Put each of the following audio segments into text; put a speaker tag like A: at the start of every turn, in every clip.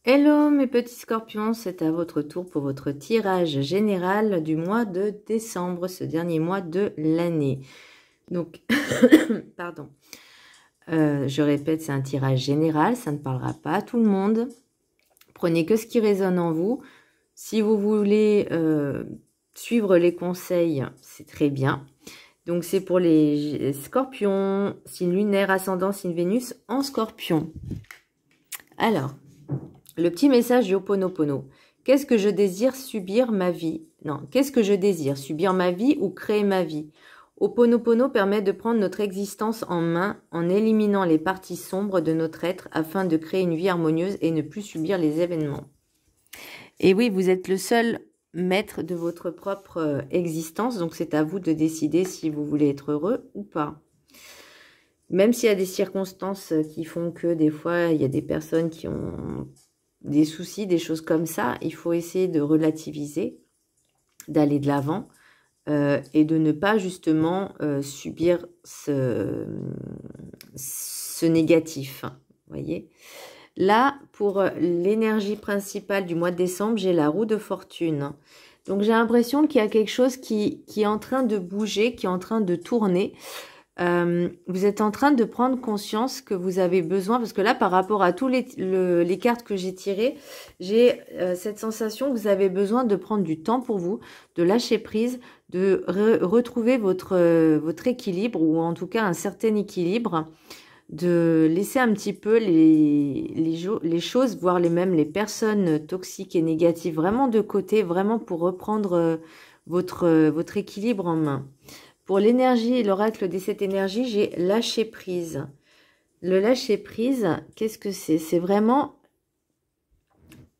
A: Hello mes petits scorpions, c'est à votre tour pour votre tirage général du mois de décembre, ce dernier mois de l'année. Donc, pardon, je répète, c'est un tirage général, ça ne parlera pas à tout le monde. Prenez que ce qui résonne en vous. Si vous voulez suivre les conseils, c'est très bien. Donc c'est pour les scorpions, signe lunaire, ascendant, signe Vénus en scorpion. Alors, le petit message du Ho'oponopono. Qu'est-ce que je désire subir ma vie? Non, qu'est-ce que je désire? Subir ma vie ou créer ma vie? Ho'oponopono permet de prendre notre existence en main en éliminant les parties sombres de notre être afin de créer une vie harmonieuse et ne plus subir les événements. Et oui, vous êtes le seul maître de votre propre existence, donc c'est à vous de décider si vous voulez être heureux ou pas. Même s'il y a des circonstances qui font que des fois, il y a des personnes qui ont des soucis, des choses comme ça, il faut essayer de relativiser, d'aller de l'avant et de ne pas justement subir ce négatif. Voyez. Là, pour l'énergie principale du mois de décembre, j'ai la roue de fortune. Donc, j'ai l'impression qu'il y a quelque chose qui est en train de bouger, qui est en train de tourner. Vous êtes en train de prendre conscience que vous avez besoin, parce que là, par rapport à tous les cartes que j'ai tirées, j'ai cette sensation que vous avez besoin de prendre du temps pour vous, de lâcher prise, de retrouver votre équilibre, ou en tout cas un certain équilibre, de laisser un petit peu les choses, voire même les personnes toxiques et négatives vraiment de côté, vraiment pour reprendre votre équilibre en main. Pour l'énergie et l'oracle de cette énergie, j'ai lâché prise. Le lâcher prise, qu'est-ce que c'est? C'est vraiment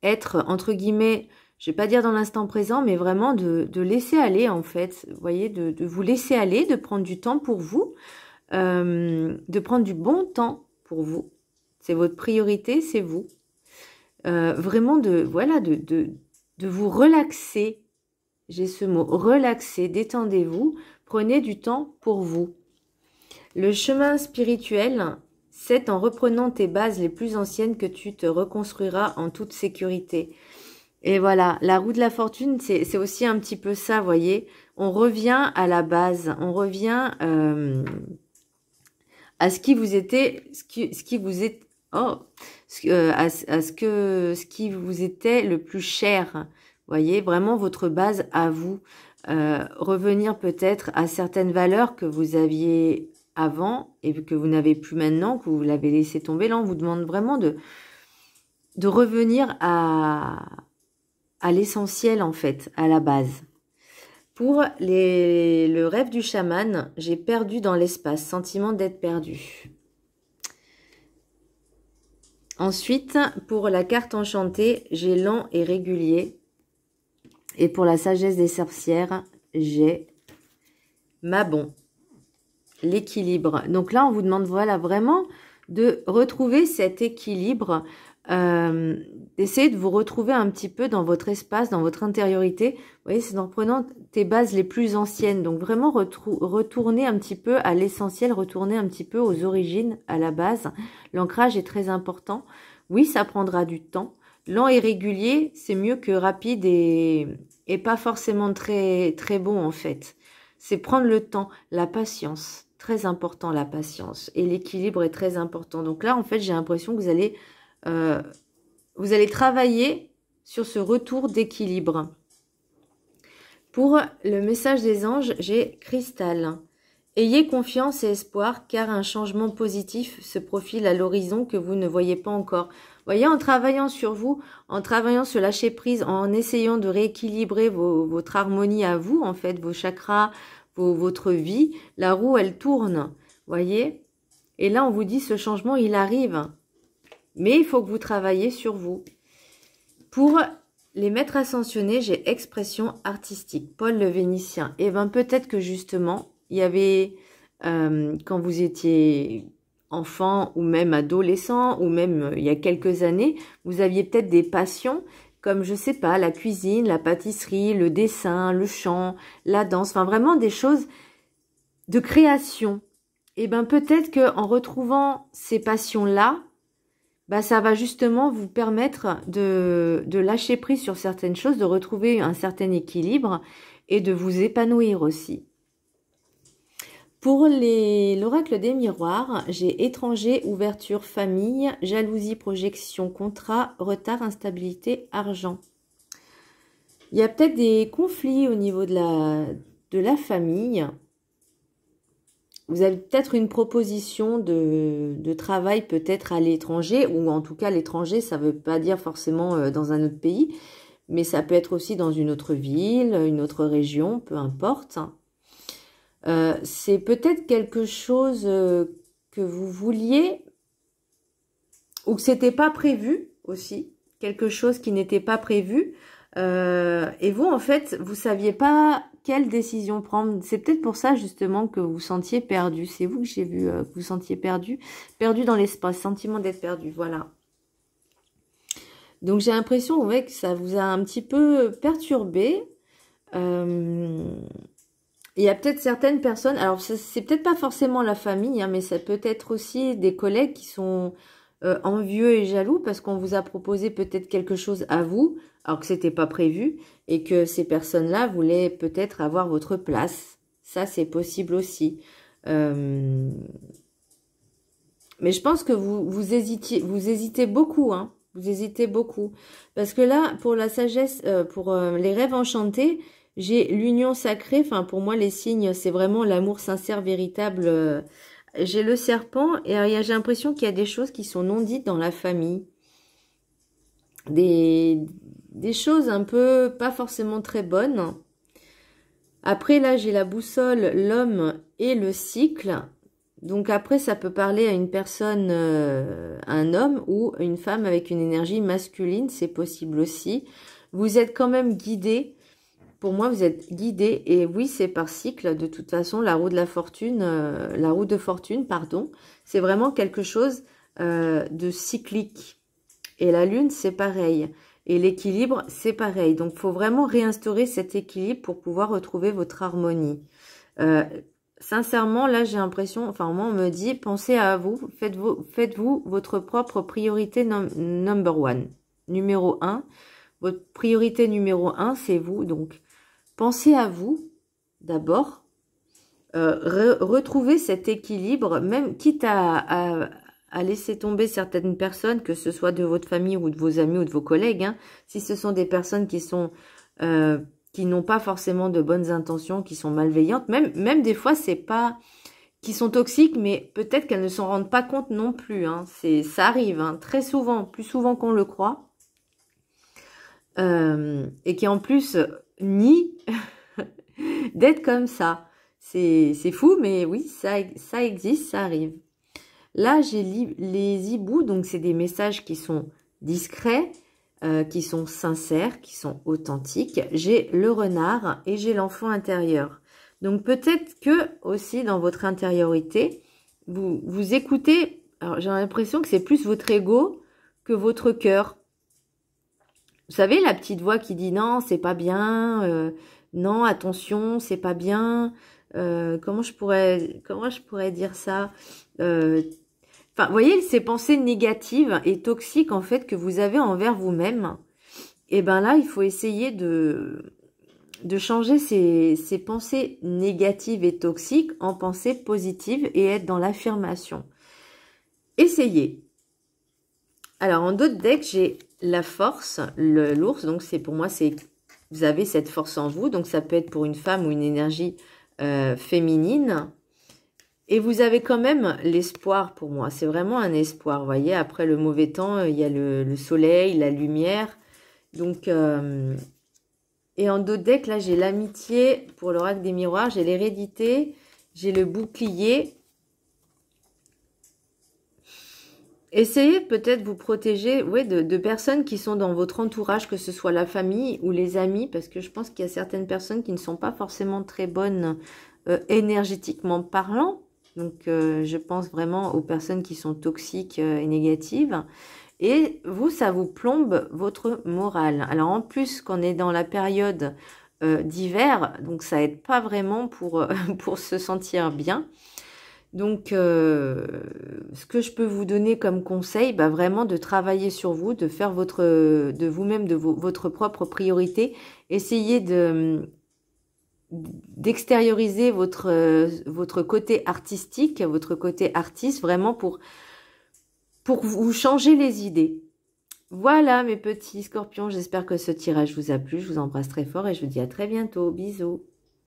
A: être, entre guillemets, je ne vais pas dire dans l'instant présent, mais vraiment de laisser aller, en fait. Vous voyez, de vous laisser aller, de prendre du temps pour vous, de prendre du bon temps pour vous. C'est votre priorité, c'est vous. Vraiment de vous relaxer. J'ai ce mot, relaxer, détendez-vous. Prenez du temps pour vous. Le chemin spirituel, c'est en reprenant tes bases les plus anciennes que tu te reconstruiras en toute sécurité. Et voilà, la roue de la fortune, c'est aussi un petit peu ça, voyez. On revient à la base, on revient à ce qui vous était, ce qui vous est, ce qui vous était le plus cher. Voyez, vraiment votre base à vous. Revenir peut-être à certaines valeurs que vous aviez avant et que vous n'avez plus maintenant, que vous l'avez laissé tomber. Là, on vous demande vraiment de revenir à l'essentiel, en fait, à la base. Pour le rêve du chaman, j'ai perdu dans l'espace, sentiment d'être perdu. Ensuite, pour la carte enchantée, j'ai lent et régulier. Et pour la sagesse des sorcières, j'ai Mabon, l'équilibre. Donc là, on vous demande, voilà, vraiment de retrouver cet équilibre, d'essayer de vous retrouver un petit peu dans votre espace, dans votre intériorité. Vous voyez, c'est en prenant tes bases les plus anciennes. Donc vraiment retourner un petit peu à l'essentiel, retourner un petit peu aux origines, à la base. L'ancrage est très important. Oui, ça prendra du temps. Lent et régulier, c'est mieux que rapide et pas forcément très bon en fait. C'est prendre le temps, la patience, très important la patience. Et l'équilibre est très important. Donc là, en fait, j'ai l'impression que vous allez travailler sur ce retour d'équilibre. Pour le message des anges, j'ai cristal. Ayez confiance et espoir car un changement positif se profile à l'horizon que vous ne voyez pas encore. Voyez, en travaillant sur vous, en travaillant sur lâcher prise, en essayant de rééquilibrer votre harmonie à vous, en fait, vos chakras, votre vie, la roue, elle tourne. Voyez? Et là, on vous dit, ce changement, il arrive. Mais il faut que vous travaillez sur vous. Pour les maîtres ascensionnés, j'ai expression artistique. Paul le Vénitien. Et bien, peut-être que justement, il y avait, quand vous étiez enfant ou même adolescent ou même il y a quelques années, vous aviez peut-être des passions comme, je sais pas, la cuisine, la pâtisserie, le dessin, le chant, la danse, enfin vraiment des choses de création. Et bien peut-être qu'en retrouvant ces passions-là, bah, ça va justement vous permettre de lâcher prise sur certaines choses, de retrouver un certain équilibre et de vous épanouir aussi. Pour l'oracle des miroirs, j'ai étranger, ouverture, famille, jalousie, projection, contrat, retard, instabilité, argent. Il y a peut-être des conflits au niveau de la famille. Vous avez peut-être une proposition de travail peut-être à l'étranger, ou en tout cas l'étranger, ça ne veut pas dire forcément dans un autre pays, mais ça peut être aussi dans une autre ville, une autre région, peu importe. C'est peut-être quelque chose que vous vouliez ou que c'était pas prévu aussi, quelque chose qui n'était pas prévu. Et vous, en fait, vous saviez pas quelle décision prendre. C'est peut-être pour ça justement que vous vous sentiez perdu. C'est vous que j'ai vu que vous vous sentiez perdu, perdu dans l'espace, sentiment d'être perdu. Voilà. Donc j'ai l'impression, ouais, que ça vous a un petit peu perturbé. Il y a peut-être certaines personnes, alors c'est peut-être pas forcément la famille, hein, mais ça peut être aussi des collègues qui sont envieux et jaloux parce qu'on vous a proposé peut-être quelque chose à vous, alors que c'était pas prévu, et que ces personnes-là voulaient peut-être avoir votre place. Ça, c'est possible aussi. Mais je pense que vous hésitez beaucoup, hein. Vous hésitez beaucoup. Parce que là, pour la sagesse, pour les rêves enchantés, j'ai l'union sacrée. Enfin, pour moi, les signes, c'est vraiment l'amour sincère, véritable. J'ai le serpent et j'ai l'impression qu'il y a des choses qui sont non dites dans la famille. Des choses un peu pas forcément très bonnes. Après, là, j'ai la boussole, l'homme et le cycle. Donc après, ça peut parler à une personne, un homme ou une femme avec une énergie masculine, c'est possible aussi. Vous êtes quand même guidé. Pour moi, vous êtes guidé. Et oui, c'est par cycle. De toute façon, la roue de la fortune, la roue de fortune, pardon, c'est vraiment quelque chose de cyclique. Et la lune, c'est pareil. Et l'équilibre, c'est pareil. Donc, il faut vraiment réinstaurer cet équilibre pour pouvoir retrouver votre harmonie. Sincèrement, là, j'ai l'impression, enfin, moi, on me dit, pensez à vous, faites-vous votre propre priorité number one. Numéro 1. Votre priorité numéro 1, c'est vous. Donc, pensez à vous, d'abord. Retrouvez cet équilibre, même quitte à laisser tomber certaines personnes, que ce soit de votre famille ou de vos amis ou de vos collègues. Hein, si ce sont des personnes qui sont... qui n'ont pas forcément de bonnes intentions, qui sont malveillantes. Même des fois, c'est pas... qui sont toxiques, mais peut-être qu'elles ne s'en rendent pas compte non plus. Hein. Ça arrive, hein, très souvent, plus souvent qu'on le croit. Et qui en plus nient d'être comme ça. C'est fou, mais oui, ça existe, ça arrive. Là, j'ai les hiboux, donc c'est des messages qui sont discrets, qui sont sincères, qui sont authentiques. J'ai le renard et j'ai l'enfant intérieur. Donc peut-être que aussi dans votre intériorité, vous écoutez, alors j'ai l'impression que c'est plus votre ego que votre cœur. Vous savez, la petite voix qui dit non, c'est pas bien, non, attention, c'est pas bien. Comment je pourrais dire ça? Enfin, vous voyez, ces pensées négatives et toxiques, en fait, que vous avez envers vous-même, et ben là, il faut essayer de changer ces pensées négatives et toxiques en pensées positives et être dans l'affirmation. Essayez. Alors, en d'autres decks, j'ai la force, l'ours, donc c'est pour moi, vous avez cette force en vous, donc ça peut être pour une femme ou une énergie féminine. Et vous avez quand même l'espoir pour moi. C'est vraiment un espoir. Vous voyez, après le mauvais temps, il y a le soleil, la lumière. Donc, et en d'autres decks, là, j'ai l'amitié pour l'oracle des miroirs. J'ai l'hérédité. J'ai le bouclier. Essayez peut-être vous protéger de personnes qui sont dans votre entourage, que ce soit la famille ou les amis. Parce que je pense qu'il y a certaines personnes qui ne sont pas forcément très bonnes énergétiquement parlant. Donc, je pense vraiment aux personnes qui sont toxiques et négatives. Et vous, ça vous plombe votre morale. Alors, en plus, qu'on est dans la période d'hiver, donc ça aide pas vraiment pour, pour se sentir bien. Donc, ce que je peux vous donner comme conseil, bah, vraiment de travailler sur vous, de faire de vous-même, votre propre priorité. Essayez d'extérioriser votre côté artistique, votre côté artiste, vraiment pour vous changer les idées. Voilà mes petits scorpions, j'espère que ce tirage vous a plu. Je vous embrasse très fort et je vous dis à très bientôt. Bisous.